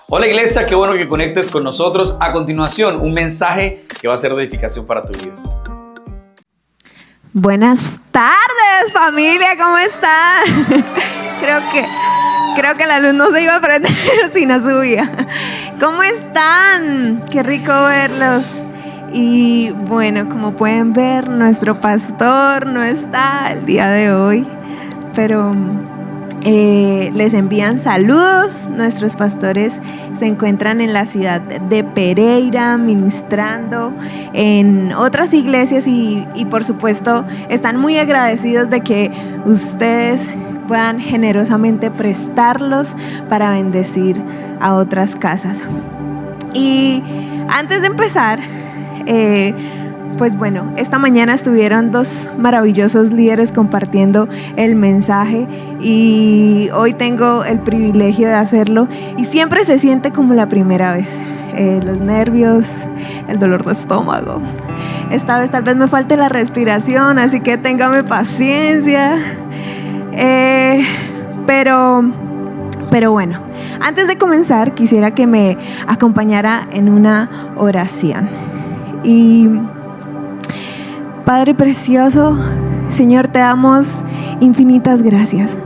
Hola iglesia, qué bueno que conectes con nosotros. A continuación, un mensaje que va a ser de edificación para tu vida. Buenas tardes, familia, ¿cómo están? Creo que la luz no se iba a prender si no subía. ¿Cómo están? Qué rico verlos. Y bueno, como pueden ver, nuestro pastor no está el día de hoy, pero les envían saludos. Nuestros pastores se encuentran en la ciudad de Pereira ministrando en otras iglesias y por supuesto están muy agradecidos de que ustedes puedan generosamente prestarlos para bendecir a otras casas. Y antes de empezar, pues bueno, esta mañana estuvieron dos maravillosos líderes compartiendo el mensaje y hoy tengo el privilegio de hacerlo y siempre se siente como la primera vez. Los nervios, el dolor de estómago. Esta vez tal vez me falte la respiración, así que téngame paciencia. Pero bueno, antes de comenzar quisiera que me acompañara en una oración. Y Padre precioso, Señor, te damos infinitas gracias.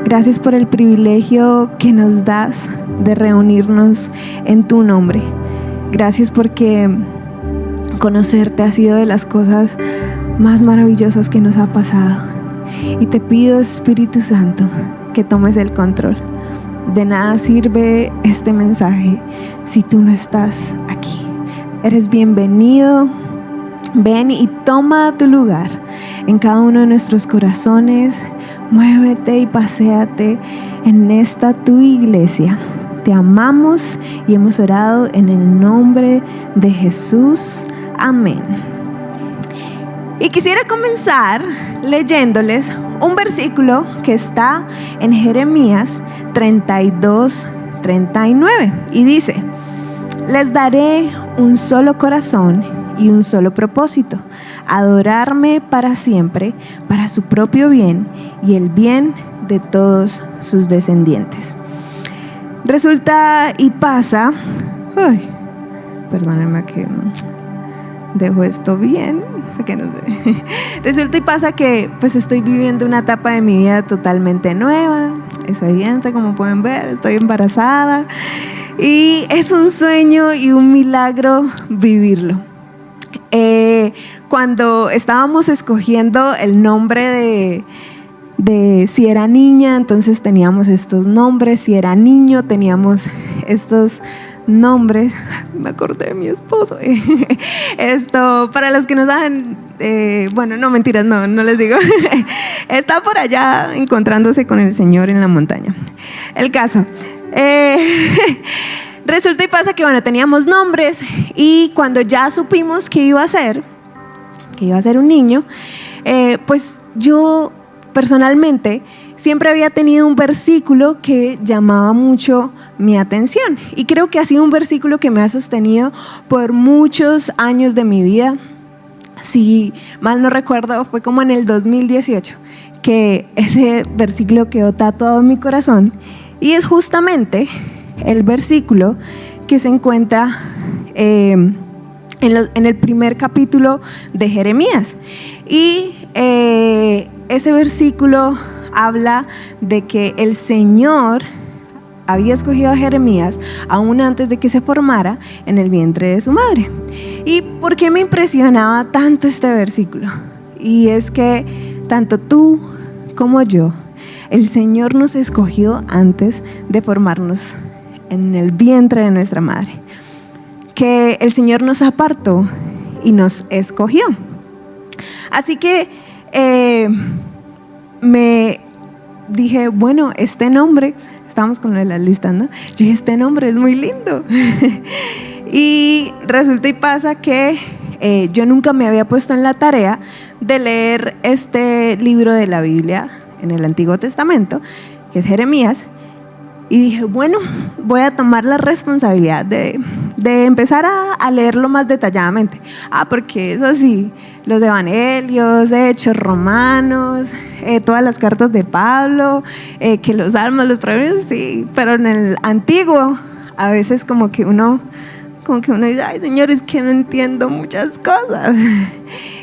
Gracias por el privilegio que nos das de reunirnos en tu nombre. Gracias porque conocerte ha sido de las cosas más maravillosas que nos ha pasado. Y te pido, Espíritu Santo, que tomes el control. De nada sirve este mensaje si tú no estás aquí. Eres bienvenido. Ven y toma tu lugar en cada uno de nuestros corazones. Muévete y paséate en esta tu iglesia. Te amamos y hemos orado en el nombre de Jesús. Amén. Y quisiera comenzar leyéndoles un versículo que está en Jeremías 32:39 y dice: les daré un solo corazón y un solo propósito, adorarme para siempre, para su propio bien y el bien de todos sus descendientes. Resulta y pasa, perdónenme que dejo esto bien, que no sé. Resulta y pasa que pues estoy viviendo una etapa de mi vida totalmente nueva. Es evidente, como pueden ver, estoy embarazada y es un sueño y un milagro vivirlo. Cuando estábamos escogiendo el nombre de si era niña, entonces teníamos estos nombres, si era niño, teníamos estos nombres. Me acordé de mi esposo. Esto, para los que no saben, bueno, no, mentiras, no les digo. Está por allá encontrándose con el Señor en la montaña. El caso, resulta y pasa que bueno, teníamos nombres y cuando ya supimos que iba a ser un niño, pues yo personalmente siempre había tenido un versículo que llamaba mucho mi atención y creo que ha sido un versículo que me ha sostenido por muchos años de mi vida. Si mal no recuerdo, fue como en el 2018 que ese versículo quedó tatuado en mi corazón y es justamente el versículo que se encuentra en el primer capítulo de Jeremías. Y ese versículo habla de que el Señor había escogido a Jeremías aún antes de que se formara en el vientre de su madre. ¿Y por qué me impresionaba tanto este versículo? Y es que tanto tú como yo, el Señor nos escogió antes de formarnos en el vientre de nuestra madre, que el Señor nos apartó y nos escogió. Así que me dije, bueno, este nombre, estábamos con la lista, ¿no? Yo dije, este nombre es muy lindo. Y resulta y pasa que yo nunca me había puesto en la tarea de leer este libro de la Biblia en el Antiguo Testamento, que es Jeremías. Y dije, bueno, voy a tomar la responsabilidad de empezar a leerlo más detalladamente. Porque eso sí, los evangelios, Hechos, Romanos, todas las cartas de Pablo, que los salmos, los proverbios, sí, pero en el Antiguo a veces como que uno dice, ay Señor, es que no entiendo muchas cosas.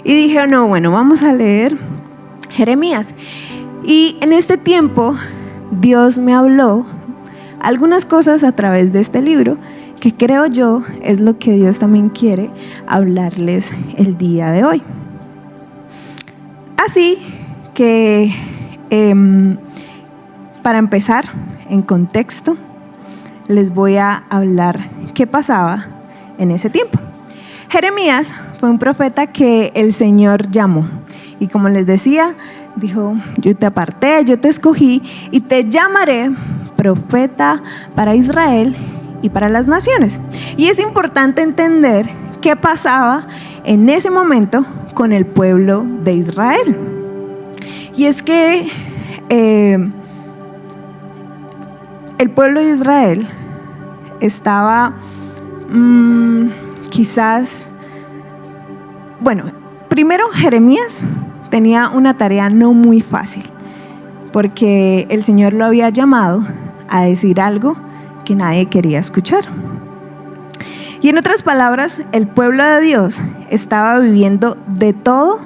Y dije, no, bueno, vamos a leer Jeremías. Y en este tiempo Dios me habló algunas cosas a través de este libro que creo yo es lo que Dios también quiere hablarles el día de hoy. Así que para empezar en contexto, les voy a hablar qué pasaba en ese tiempo. Jeremías fue un profeta que el Señor llamó. Y como les decía, dijo, yo te aparté, yo te escogí y te llamaré profeta para Israel y para las naciones. Y es importante entender qué pasaba en ese momento con el pueblo de Israel. Y es que el pueblo de Israel estaba primero Jeremías tenía una tarea no muy fácil, porque el Señor lo había llamado a decir algo que nadie quería escuchar. Y en otras palabras, el pueblo de Dios estaba viviendo de todo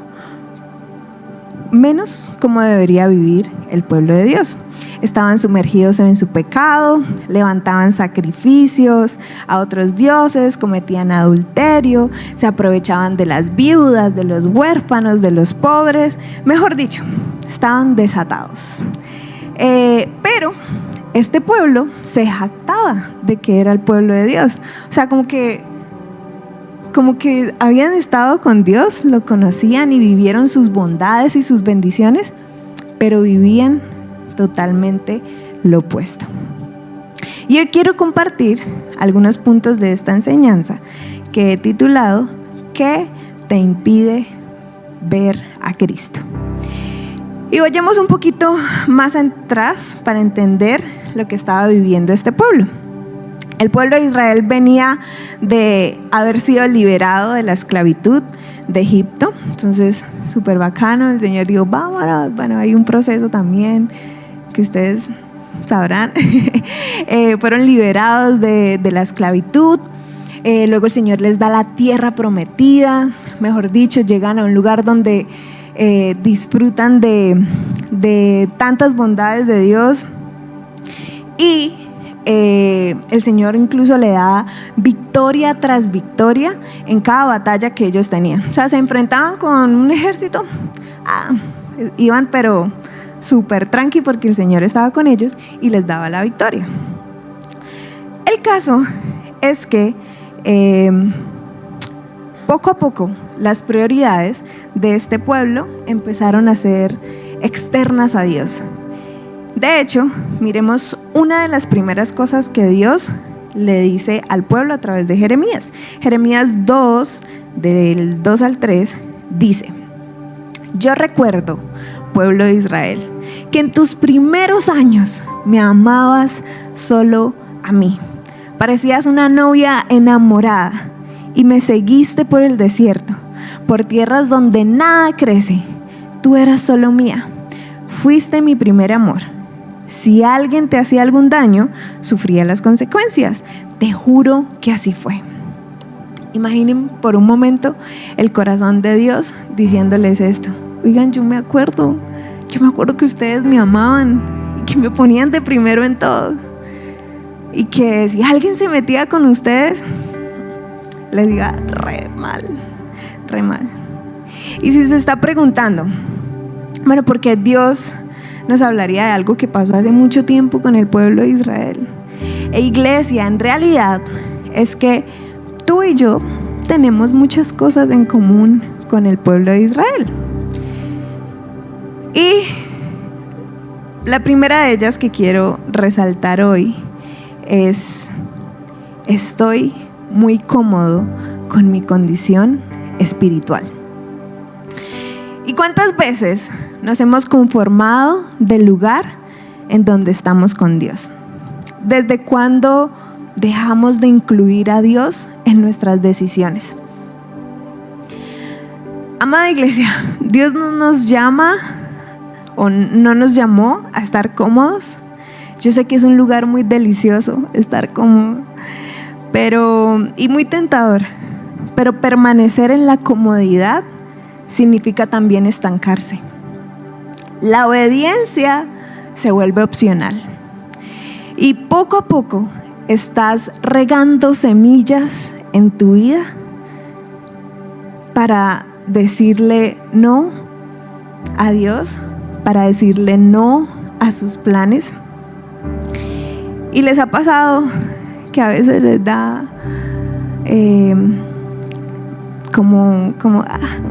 menos como debería vivir el pueblo de Dios. Estaban sumergidos en su pecado, levantaban sacrificios a otros dioses, cometían adulterio, se aprovechaban de las viudas, de los huérfanos, de los pobres. Mejor dicho, estaban desatados. Pero este pueblo se jactaba de que era el pueblo de Dios. O sea, como que habían estado con Dios, lo conocían y vivieron sus bondades y sus bendiciones, pero vivían totalmente lo opuesto. Y hoy quiero compartir algunos puntos de esta enseñanza que he titulado ¿Qué te impide ver a Cristo? Y vayamos un poquito más atrás para entender lo que estaba viviendo este pueblo. El pueblo de Israel venía de haber sido liberado de la esclavitud de Egipto. Entonces, súper bacano. El Señor dijo, vámonos. Bueno, hay un proceso también que ustedes sabrán. Fueron liberados de la esclavitud. Luego el Señor les da la tierra prometida. Mejor dicho, llegan a un lugar donde disfrutan de tantas bondades de Dios. Y el Señor incluso le da victoria tras victoria en cada batalla que ellos tenían. O sea, se enfrentaban con un ejército, iban pero súper tranqui porque el Señor estaba con ellos y les daba la victoria. El caso es que poco a poco las prioridades de este pueblo empezaron a ser externas a Dios. De hecho, miremos una de las primeras cosas que Dios le dice al pueblo a través de Jeremías. Jeremías 2, del 2 al 3, dice: yo recuerdo, pueblo de Israel, que en tus primeros años me amabas solo a mí. Parecías una novia enamorada y me seguiste por el desierto, por tierras donde nada crece. Tú eras solo mía. Fuiste mi primer amor. Si alguien te hacía algún daño, sufría las consecuencias. Te juro que así fue. Imaginen por un momento el corazón de Dios diciéndoles esto. Oigan, yo me acuerdo que ustedes me amaban y que me ponían de primero en todo. Y que si alguien se metía con ustedes, les diga re mal. Y si se está preguntando, bueno, ¿por qué Dios nos hablaría de algo que pasó hace mucho tiempo con el pueblo de Israel? Iglesia, en realidad es que tú y yo tenemos muchas cosas en común con el pueblo de Israel. Y la primera de ellas que quiero resaltar hoy es: estoy muy cómodo con mi condición espiritual. ¿Y cuántas veces nos hemos conformado del lugar en donde estamos con Dios? ¿Desde cuándo dejamos de incluir a Dios en nuestras decisiones? Amada iglesia, Dios no nos llama o no nos llamó a estar cómodos. Yo sé que es un lugar muy delicioso estar cómodo, y muy tentador. Pero permanecer en la comodidad significa también estancarse. La obediencia se vuelve opcional. Y poco a poco estás regando semillas en tu vida para decirle no a Dios, para decirle no a sus planes. Y les ha pasado que a veces les da como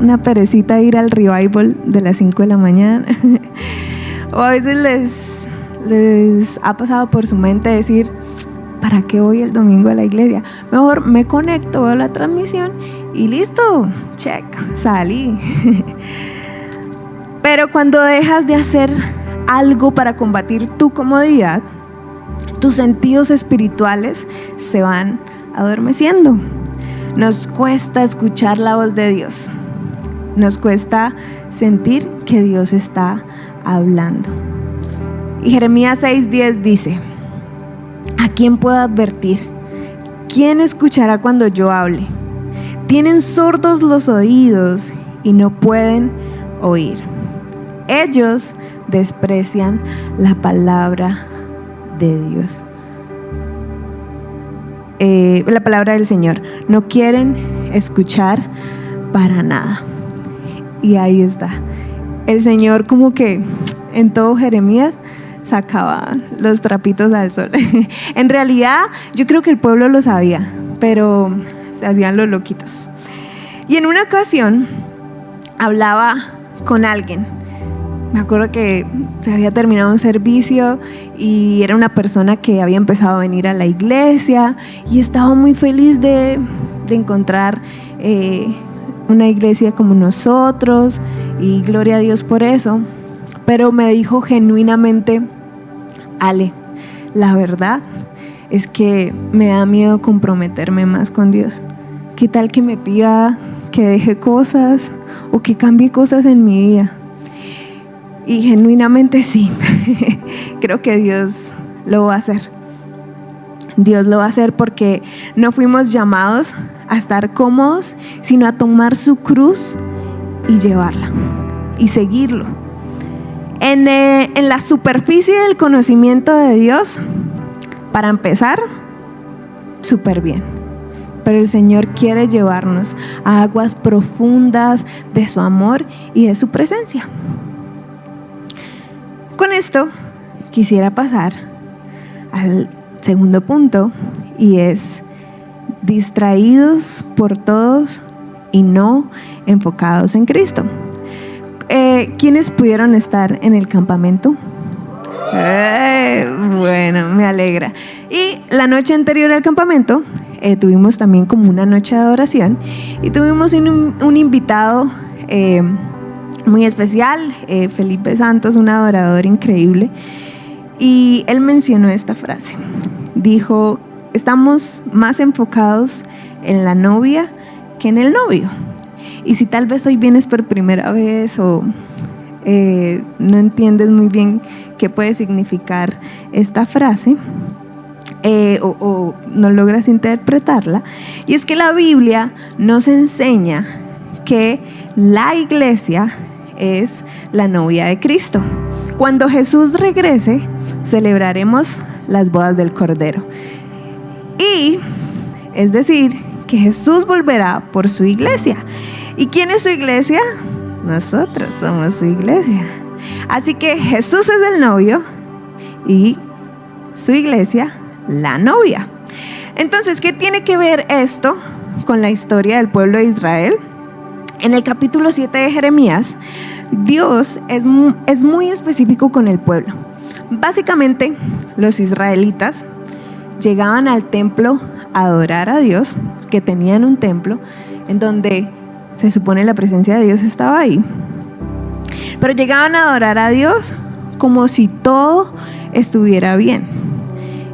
una perecita ir al revival de las 5 de la mañana. O a veces les ha pasado por su mente decir, ¿para qué voy el domingo a la iglesia? Mejor me conecto, veo la transmisión y listo, check, salí. Pero cuando dejas de hacer algo para combatir tu comodidad, tus sentidos espirituales se van adormeciendo. Nos cuesta escuchar la voz de Dios. Nos cuesta sentir que Dios está hablando. Y Jeremías 6:10 dice: ¿a quién puedo advertir? ¿Quién escuchará cuando yo hable? Tienen sordos los oídos y no pueden oír. Ellos desprecian la palabra de Dios. La palabra del Señor. No quieren escuchar para nada. Y ahí está. El Señor como que en todo Jeremías sacaba los trapitos al sol. En realidad yo creo que el pueblo lo sabía, pero se hacían los loquitos. Y en una ocasión hablaba con alguien. Me acuerdo que se había terminado un servicio y era una persona que había empezado a venir a la iglesia y estaba muy feliz de encontrar una iglesia como nosotros, y gloria a Dios por eso. Pero me dijo genuinamente: Ale, la verdad es que me da miedo comprometerme más con Dios. ¿Qué tal que me pida que deje cosas o que cambie cosas en mi vida? Y genuinamente sí, creo que Dios lo va a hacer. Dios lo va a hacer porque no fuimos llamados a estar cómodos, sino a tomar su cruz y llevarla y seguirlo. En la superficie del conocimiento de Dios, para empezar, súper bien. Pero el Señor quiere llevarnos a aguas profundas de su amor y de su presencia. Con esto quisiera pasar al segundo punto, y es distraídos por todos y no enfocados en Cristo. ¿Quiénes pudieron estar en el campamento? Bueno, me alegra. Y la noche anterior al campamento tuvimos también como una noche de adoración y tuvimos un invitado muy especial, Felipe Santos, un adorador increíble, y él mencionó esta frase. Dijo: estamos más enfocados en la novia que en el novio. Y si tal vez hoy vienes por primera vez o no entiendes muy bien qué puede significar esta frase, o no logras interpretarla, y es que la Biblia nos enseña que la iglesia es la novia de Cristo. Cuando Jesús regrese, celebraremos las bodas del Cordero. Y es decir, que Jesús volverá por su iglesia. ¿Y quién es su iglesia? Nosotros somos su iglesia. Así que Jesús es el novio y su iglesia la novia. Entonces, ¿qué tiene que ver esto con la historia del pueblo de Israel? En el capítulo 7 de Jeremías, Dios es muy específico con el pueblo. Básicamente, los israelitas llegaban al templo a adorar a Dios, que tenían un templo en donde se supone la presencia de Dios estaba ahí. Pero llegaban a adorar a Dios como si todo estuviera bien.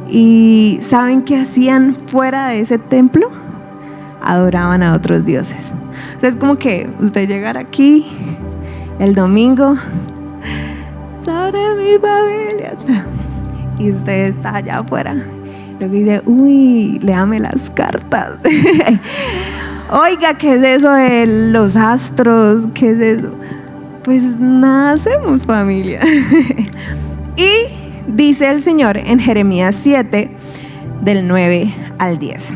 ¿Y saben qué hacían fuera de ese templo? Adoraban a otros dioses. O sea, es como que usted llegara aquí el domingo, sobre mi familia, y usted está allá afuera Luego dice, uy, léame las cartas. Oiga, ¿qué es eso de los astros? ¿Qué es eso? Pues nada hacemos, familia. Y dice el Señor en Jeremías 7, del 9 al 10.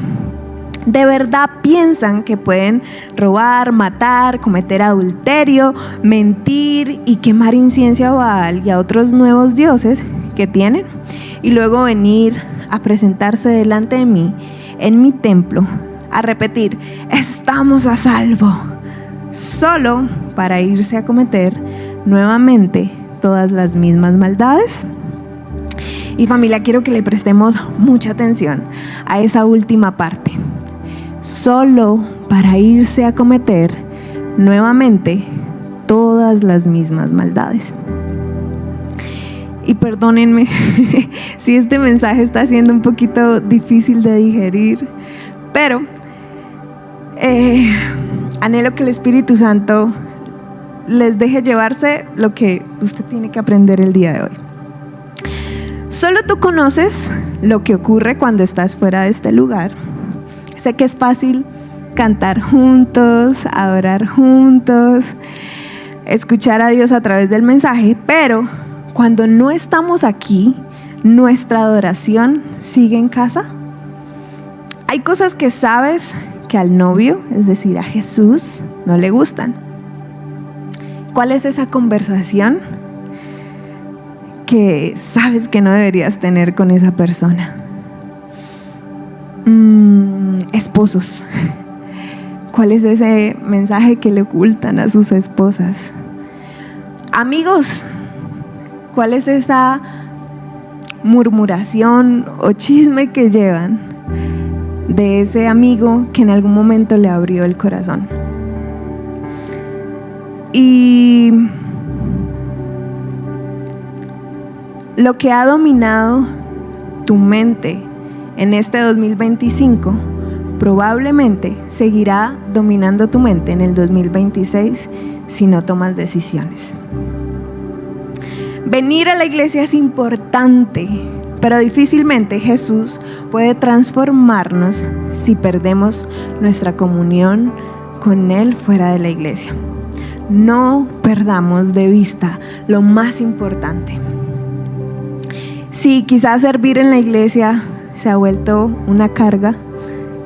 ¿De verdad piensan que pueden robar, matar, cometer adulterio, mentir y quemar incienso a Baal y a otros nuevos dioses que tienen? Y luego venir a presentarse delante de mí en mi templo, a repetir, estamos a salvo, solo para irse a cometer nuevamente todas las mismas maldades. Y familia, quiero que le prestemos mucha atención a esa última parte. Solo para irse a cometer nuevamente todas las mismas maldades. Y perdónenme si este mensaje está siendo un poquito difícil de digerir, pero anhelo que el Espíritu Santo les deje llevarse lo que usted tiene que aprender el día de hoy. Solo tú conoces lo que ocurre cuando estás fuera de este lugar. Sé que es fácil cantar juntos, adorar juntos, escuchar a Dios a través del mensaje, pero cuando no estamos aquí, nuestra adoración sigue en casa. Hay cosas que sabes que al novio, es decir, a Jesús, no le gustan. ¿Cuál es esa conversación que sabes que no deberías tener con esa persona? Esposos, ¿cuál es ese mensaje que le ocultan a sus esposas? Amigos, ¿cuál es esa murmuración o chisme que llevan de ese amigo que en algún momento le abrió el corazón? Y lo que ha dominado tu mente en este 2025 probablemente seguirá dominando tu mente en el 2026 si no tomas decisiones. Venir a la iglesia es importante, pero difícilmente Jesús puede transformarnos si perdemos nuestra comunión con Él fuera de la iglesia. No perdamos de vista lo más importante. Si quizás servir en la iglesia se ha vuelto una carga,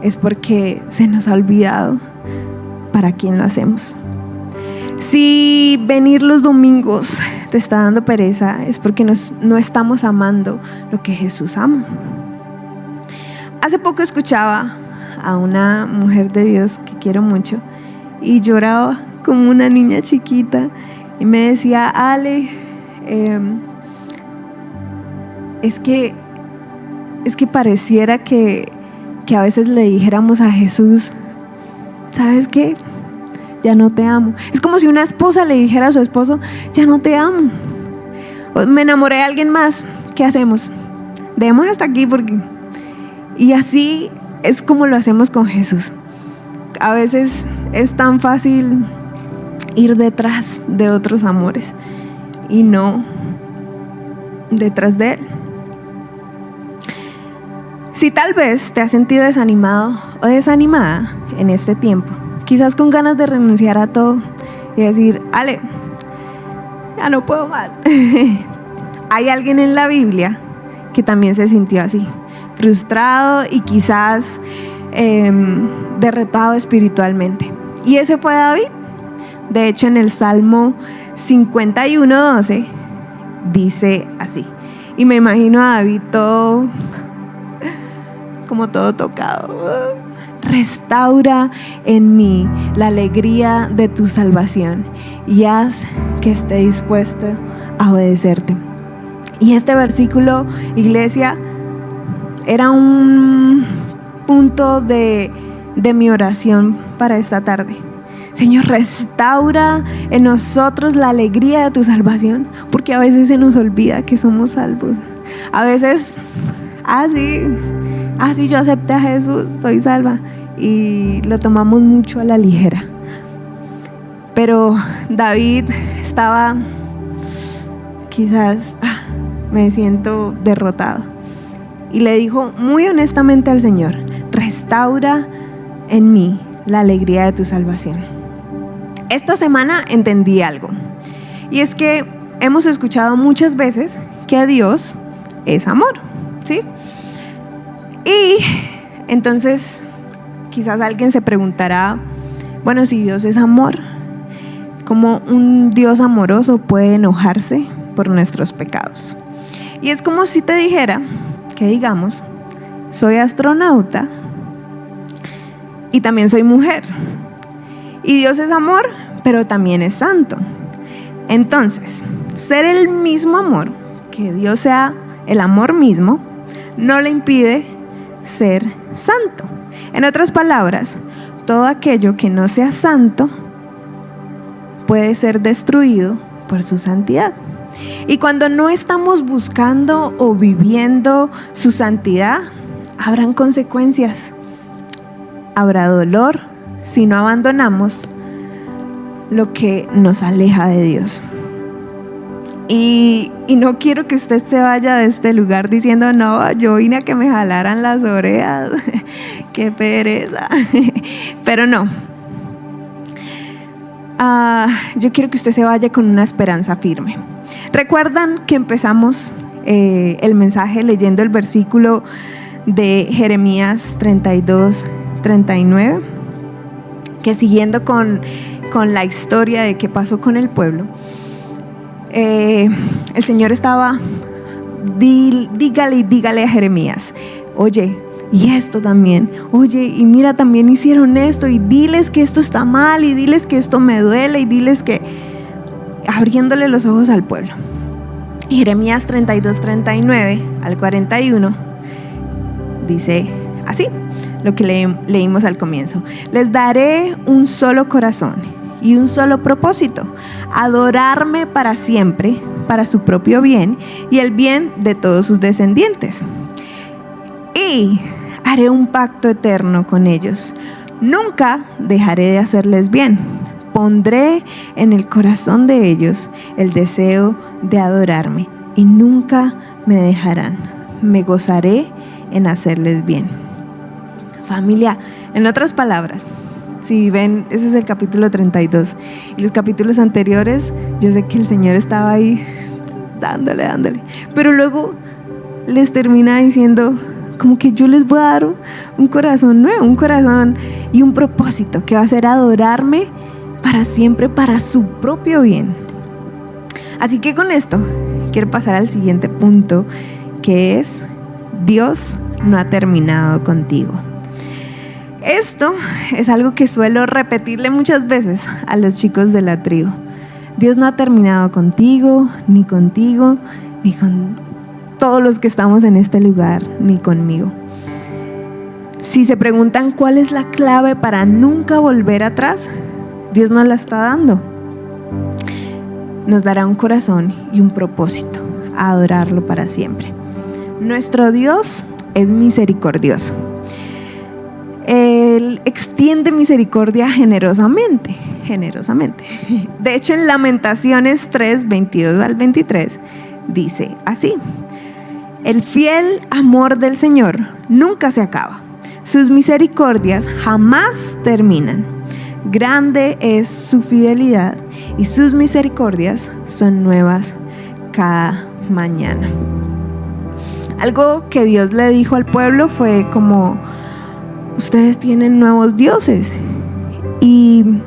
es porque se nos ha olvidado para quién lo hacemos. Si venir los domingos te está dando pereza, es porque no estamos amando lo que Jesús ama. Hace poco escuchaba a una mujer de Dios que quiero mucho y lloraba como una niña chiquita y me decía, Ale, es que pareciera que a veces le dijéramos a Jesús, ¿sabes qué? Ya no te amo. Es como si una esposa le dijera a su esposo, ya no te amo. Me enamoré de alguien más, ¿qué hacemos? Dejemos hasta aquí porque... Y así es como lo hacemos con Jesús. A veces es tan fácil ir detrás de otros amores y no detrás de Él. Si tal vez te has sentido desanimado o desanimada en este tiempo, quizás con ganas de renunciar a todo y decir, Ale, ya no puedo más. Hay alguien en la Biblia que también se sintió así, frustrado y quizás derrotado espiritualmente. Y ese fue David. De hecho, en el Salmo 51:12 dice así. Y me imagino a David todo tocado. Restaura en mí la alegría de tu salvación y haz que esté dispuesto a obedecerte. Y este versículo, iglesia, era un punto de mi oración para esta tarde. Señor, restaura en nosotros la alegría de tu salvación, porque a veces se nos olvida que somos salvos. A veces, sí, yo acepté a Jesús, soy salva, y lo tomamos mucho a la ligera. Pero David estaba, quizás, me siento derrotado. y le dijo muy honestamente al Señor: restaura en mí la alegría de tu salvación. Esta semana entendí algo, y es que hemos escuchado muchas veces que Dios es amor, ¿sí? Y entonces quizás alguien se preguntará: bueno, si Dios es amor, ¿cómo un Dios amoroso puede enojarse por nuestros pecados? Y es como si te dijera que, digamos, soy astronauta y también soy mujer, y Dios es amor, pero también es santo. Entonces, ser el mismo amor, que Dios sea el amor mismo, no le impide ser santo. En otras palabras, todo aquello que no sea santo puede ser destruido por su santidad. Y cuando no estamos buscando o viviendo su santidad, habrán consecuencias. Habrá dolor si no abandonamos lo que nos aleja de Dios. Y no quiero que usted se vaya de este lugar diciendo: no, yo vine a que me jalaran las orejas, qué pereza. Pero no. Yo quiero que usted se vaya con una esperanza firme. ¿Recuerdan que empezamos el mensaje leyendo el versículo de Jeremías 32-39? Que siguiendo con la historia de qué pasó con el pueblo, el Señor estaba, dígale a Jeremías: oye, y esto también, oye, y mira, también hicieron esto, y diles que esto está mal, y diles que esto me duele, y diles que, abriéndole los ojos al pueblo. Y Jeremías 32-39 al 41 dice así, lo que leímos al comienzo: les daré un solo corazón y un solo propósito: adorarme para siempre, para su propio bien y el bien de todos sus descendientes. Y haré un pacto eterno con ellos: nunca dejaré de hacerles bien. Pondré en el corazón de ellos el deseo de adorarme y nunca me dejarán. Me gozaré en hacerles bien. Familia, en otras palabras, si ven, ese es el capítulo 32, y los capítulos anteriores, yo sé que el Señor estaba ahí dándole, pero luego les termina diciendo como que yo les voy a dar un corazón nuevo, un corazón y un propósito que va a ser adorarme para siempre, para su propio bien. Así que con esto quiero pasar al siguiente punto, que es: Dios no ha terminado contigo. Esto es algo que suelo repetirle muchas veces a los chicos de la tribu. Dios no ha terminado contigo, ni con todos los que estamos en este lugar, ni conmigo. Si se preguntan cuál es la clave para nunca volver atrás, Dios nos la está dando. Nos dará un corazón y un propósito: a adorarlo para siempre. Nuestro Dios es misericordioso. Él extiende misericordia generosamente. De hecho, en Lamentaciones 3, 22 al 23, dice así: el fiel amor del Señor nunca se acaba, sus misericordias jamás terminan. Grande es su fidelidad y sus misericordias son nuevas cada mañana. Algo que Dios le dijo al pueblo fue como: ustedes tienen nuevos dioses, y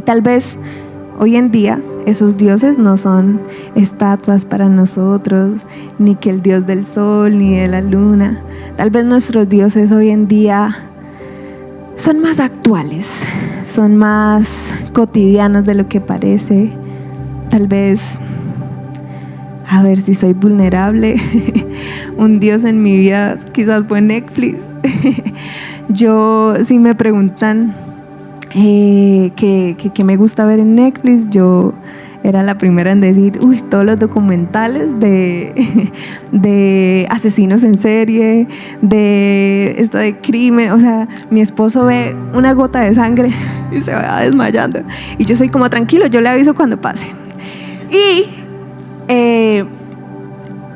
tal vez hoy en día esos dioses no son estatuas para nosotros, ni que el dios del sol ni de la luna. Tal vez nuestros dioses hoy en día son más actuales, son más cotidianos de lo que parece. Tal vez, a ver si soy vulnerable, un dios en mi vida quizás fue Netflix. Yo, si me preguntan que me gusta ver en Netflix, yo era la primera en decir: uy, todos los documentales de asesinos en serie, de esto de crimen. O sea, mi esposo ve una gota de sangre y se va desmayando, y yo soy como: tranquilo, yo le aviso cuando pase. Y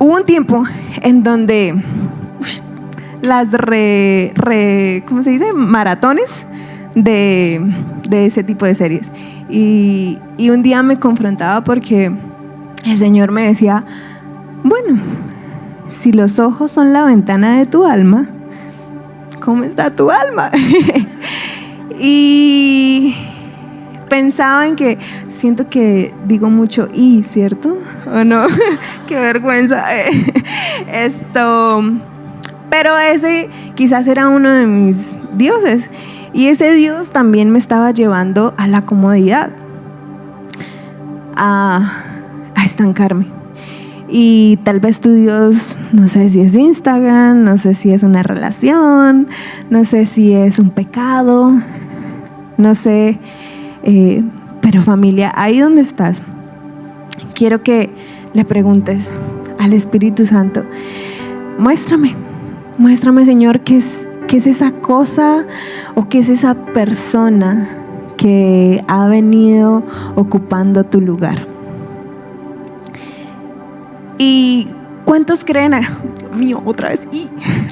hubo un tiempo en donde las ¿cómo se dice? Maratones de ese tipo de series. Y un día me confrontaba porque el Señor me decía, bueno, si los ojos son la ventana de tu alma, ¿cómo está tu alma? Y pensaba en que siento que digo mucho y, ¿cierto? ¿O no? Qué vergüenza. Pero ese quizás era uno de mis dioses. Y ese Dios también me estaba llevando a la comodidad, a estancarme. Y tal vez tu Dios, no sé si es Instagram, no sé si es una relación, no sé si es un pecado, no sé, pero familia, ahí donde estás, quiero que le preguntes al Espíritu Santo, muéstrame Señor, qué es esa cosa o qué es esa persona que ha venido ocupando tu lugar. ¿Y cuántos creen? Mío, otra vez.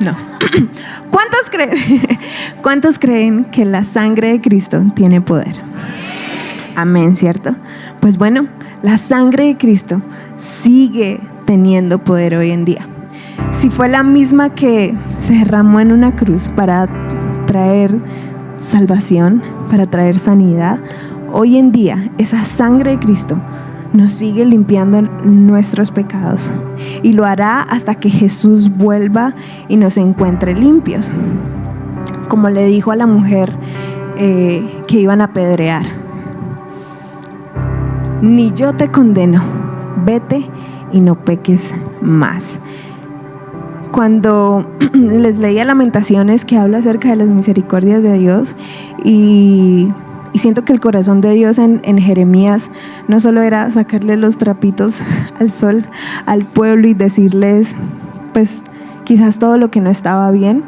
No. ¿Cuántos creen que la sangre de Cristo tiene poder? Amén, ¿cierto? Pues bueno, la sangre de Cristo sigue teniendo poder hoy en día. Si fue la misma que se derramó en una cruz para traer salvación, para traer sanidad, hoy en día esa sangre de Cristo nos sigue limpiando nuestros pecados y lo hará hasta que Jesús vuelva y nos encuentre limpios. Como le dijo a la mujer que iban a apedrear, ni yo te condeno, vete y no peques más. Cuando les leía Lamentaciones, que habla acerca de las misericordias de Dios, y siento que el corazón de Dios en Jeremías no solo era sacarle los trapitos al sol al pueblo y decirles pues quizás todo lo que no estaba bien.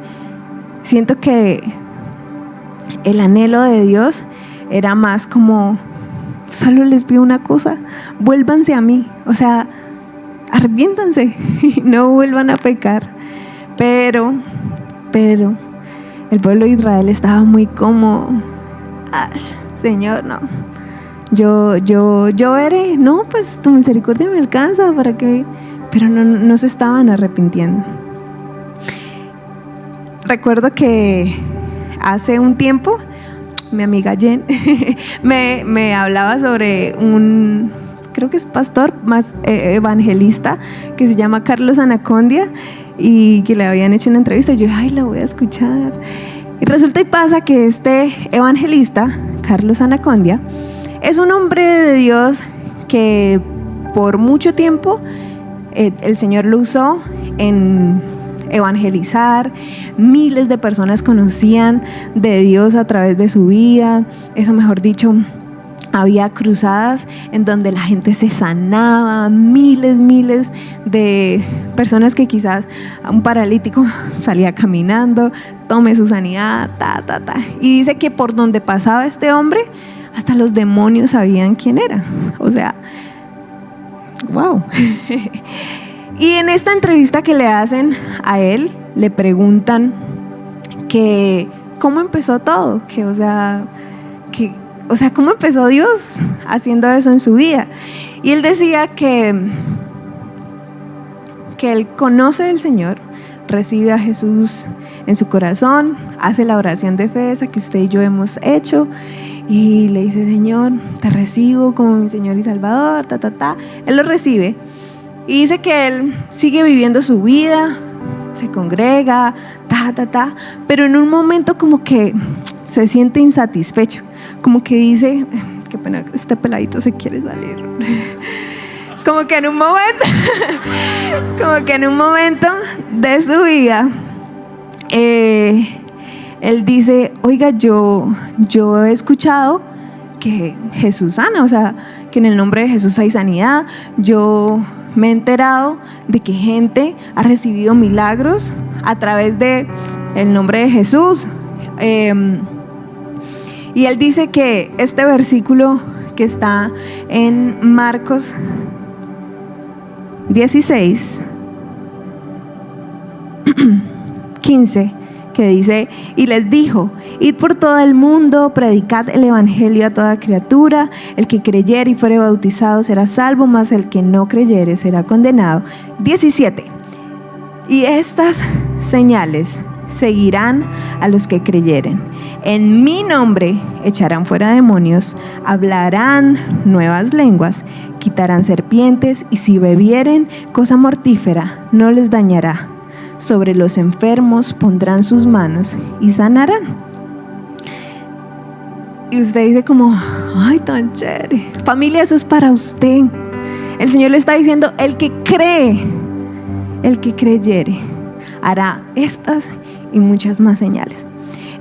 Siento que el anhelo de Dios era más como, solo les pido una cosa, vuélvanse a mí, o sea, arrepiéntanse y no vuelvan a pecar. Pero el pueblo de Israel estaba muy como, Señor, no, yo veré, no, pues tu misericordia me alcanza para que, pero no se estaban arrepintiendo. Recuerdo que hace un tiempo mi amiga Jen me hablaba sobre un, creo que es pastor más evangelista, que se llama Carlos Anacondia, y que le habían hecho una entrevista. Y yo, la voy a escuchar. Y resulta y pasa que este evangelista, Carlos Anacondia, es un hombre de Dios que por mucho tiempo el Señor lo usó en evangelizar. Miles de personas conocían de Dios a través de su vida. Eso, mejor dicho, había cruzadas en donde la gente se sanaba, miles de personas que quizás un paralítico salía caminando, tome su sanidad, Y dice que por donde pasaba este hombre, hasta los demonios sabían quién era. O sea, wow. Y en esta entrevista que le hacen a él, le preguntan que cómo empezó todo, ¿cómo empezó Dios haciendo eso en su vida? Y él decía que él conoce al Señor, recibe a Jesús en su corazón, hace la oración de fe, esa que usted y yo hemos hecho, y le dice, Señor, te recibo como mi Señor y Salvador, Él lo recibe y dice que él sigue viviendo su vida, se congrega, pero en un momento como que se siente insatisfecho. Como que dice, qué pena, este peladito se quiere salir. Como que en un momento de su vida, él dice, oiga, yo he escuchado que Jesús sana, o sea, que en el nombre de Jesús hay sanidad. Yo me he enterado de que gente ha recibido milagros a través de el nombre de Jesús. Y él dice que este versículo que está en Marcos 16, 15, que dice: y les dijo: id por todo el mundo, predicad el evangelio a toda criatura, el que creyere y fuere bautizado será salvo, mas el que no creyere será condenado. 17, y estas señales seguirán a los que creyeren: en mi nombre echarán fuera demonios, hablarán nuevas lenguas, quitarán serpientes, y si bebieren cosa mortífera no les dañará. Sobre los enfermos pondrán sus manos y sanarán. Y usted dice como: ay, tan chévere. Familia, eso es para usted. El Señor le está diciendo: el que cree, el que creyere, hará estas y muchas más señales.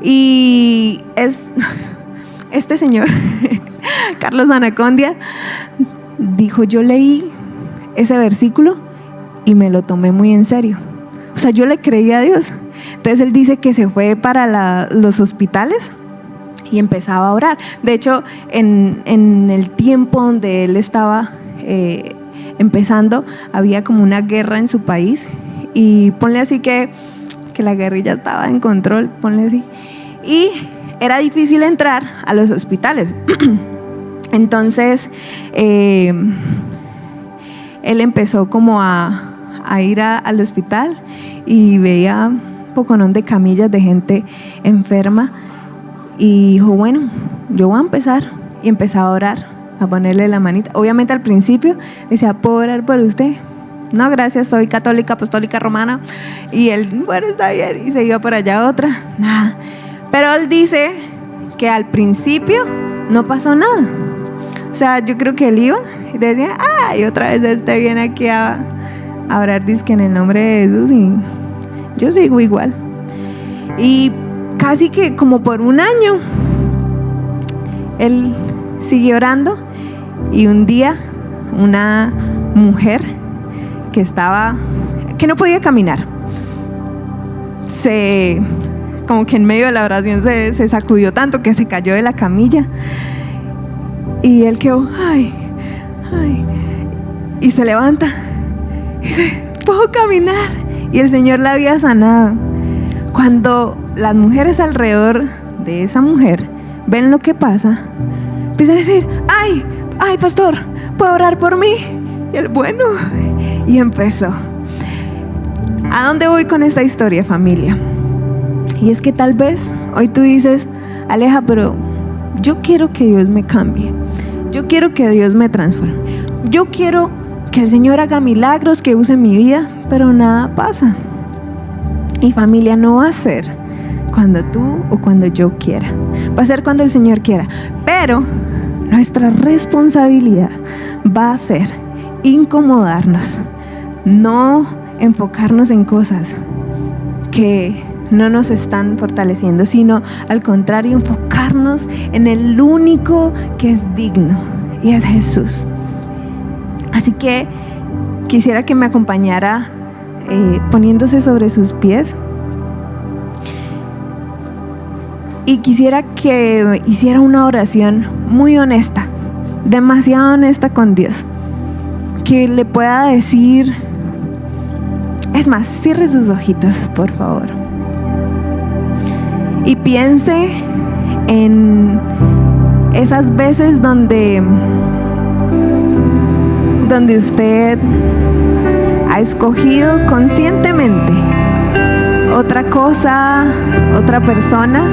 Y este señor, Carlos Anacondia, dijo: yo leí ese versículo y me lo tomé muy en serio. O sea, yo le creí a Dios. Entonces él dice que se fue para los hospitales y empezaba a orar. De hecho, en el tiempo donde él estaba empezando, había como una guerra en su país. Y ponle así que la guerrilla estaba en control, ponle así. Y era difícil entrar a los hospitales. Entonces, él empezó como a ir al hospital y veía un poconón de camillas de gente enferma y dijo: bueno, yo voy a empezar. Y empezó a orar, a ponerle la manita. Obviamente al principio decía: ¿puedo orar por usted? No, gracias, soy católica, apostólica, romana. Y él: bueno, está bien. Y se iba por allá otra, nada. Pero él dice que al principio no pasó nada. O sea, yo creo que él iba y decía: y otra vez este viene aquí a orar, dizque en el nombre de Jesús, y yo sigo igual. Y casi que como por un año él siguió orando. Y un día una mujer que no podía caminar, como que en medio de la oración se sacudió tanto que se cayó de la camilla. Y él quedó: ay, y se levanta y dice: puedo caminar. Y el Señor la había sanado. Cuando las mujeres alrededor de esa mujer ven lo que pasa, empiezan a decir: ay, pastor, ¿puedo orar por mí? Y él: bueno. Y empezó. ¿A dónde voy con esta historia, familia? Y es que tal vez hoy tú dices: Aleja, pero yo quiero que Dios me cambie, yo quiero que Dios me transforme, yo quiero que el Señor haga milagros, que use mi vida, pero nada pasa. Y familia, no va a ser cuando tú o cuando yo quiera, va a ser cuando el Señor quiera. Pero nuestra responsabilidad va a ser incomodarnos, no enfocarnos en cosas que no nos están fortaleciendo, sino al contrario, enfocarnos en el único que es digno, y es Jesús. Así que quisiera que me acompañara poniéndose sobre sus pies, y quisiera que hiciera una oración muy honesta, demasiado honesta con Dios, que le pueda decir, es más, cierre sus ojitos, por favor, y piense en esas veces donde usted ha escogido conscientemente otra cosa, otra persona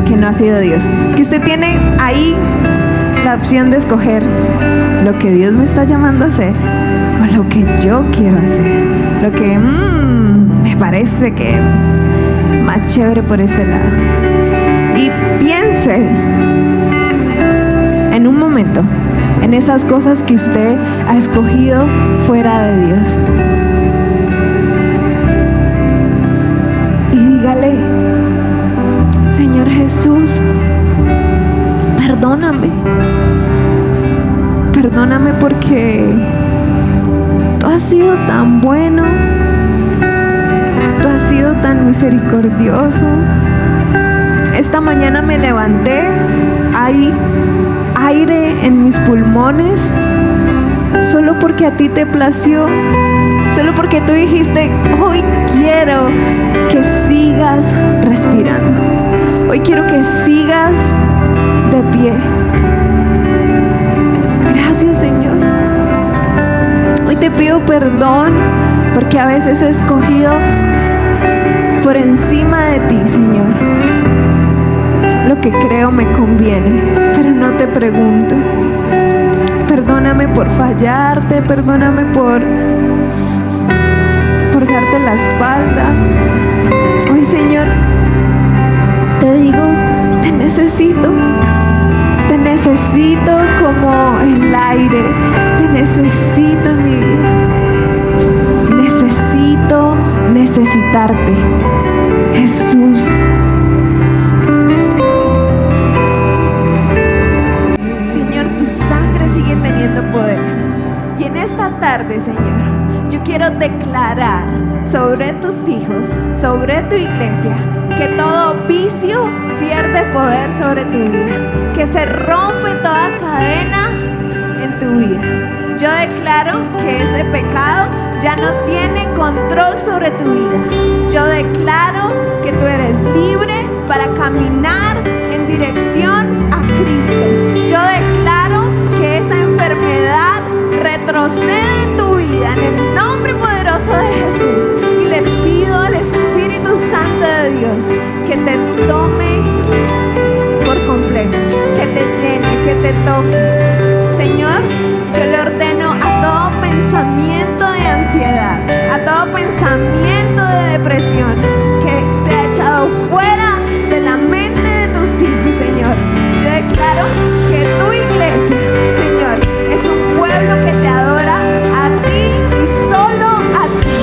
que no ha sido Dios. Que usted tiene ahí la opción de escoger lo que Dios me está llamando a hacer o lo que yo quiero hacer, lo que me parece que más chévere por este lado. Y piense en un momento en esas cosas que usted ha escogido fuera de Dios. Y dígale: Señor Jesús, perdóname. Perdóname porque tú has sido tan bueno, tú has sido tan misericordioso. Esta mañana me levanté, hay aire en mis pulmones, solo porque a ti te plació, solo porque tú dijiste: hoy quiero quiero que sigas respirando. Hoy quiero que sigas de pie. Gracias, Señor. Hoy te pido perdón porque a veces he escogido por encima de ti, Señor, lo que creo me conviene, pero no te pregunto. Perdóname por fallarte, perdóname por darte la espalda. Hoy, Señor, te digo, te necesito como el aire, te necesito en mi vida. Necesito necesitarte, Jesús. Señor, tu sangre sigue teniendo poder. Y en esta tarde, Señor, yo quiero declarar sobre tus hijos, sobre tu iglesia, que todo vicio pierde poder sobre tu vida, que se rompe toda cadena en tu vida. Yo declaro que ese pecado ya no tiene control sobre tu vida. Yo declaro que tú eres libre para caminar en dirección a Cristo. Yo declaro que esa enfermedad retrocede en tu vida en el nombre poderoso de Jesús. Y le pido al Espíritu Santo de Dios que te tome por completo, que te llene, que te toque. Señor, yo le ordeno a todo pensamiento de ansiedad, a todo pensamiento de depresión, que sea echado fuera de la mente de tus hijos, Señor. Yo declaro que tu iglesia, Señor, es un pueblo que te adora a ti y solo a ti,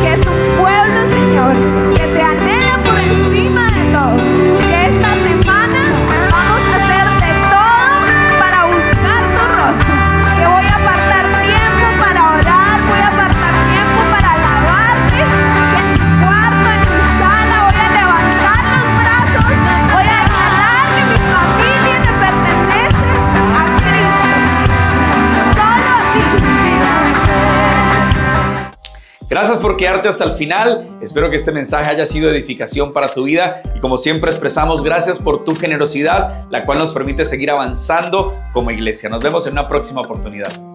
que es un pueblo, Señor, que te anhela por encima de todo, que esta semana vamos a hacer de todo para buscar tu rostro, que voy a apartar tiempo para orar, voy a apartar tiempo para alabarte, que en mi cuarto, en mi sala voy a levantar los brazos, voy a declarar que mi familia le pertenece a Cristo, solo a ti. Gracias por quedarte hasta el final. Espero que este mensaje haya sido edificación para tu vida y como siempre expresamos gracias por tu generosidad, la cual nos permite seguir avanzando como iglesia. Nos vemos en una próxima oportunidad.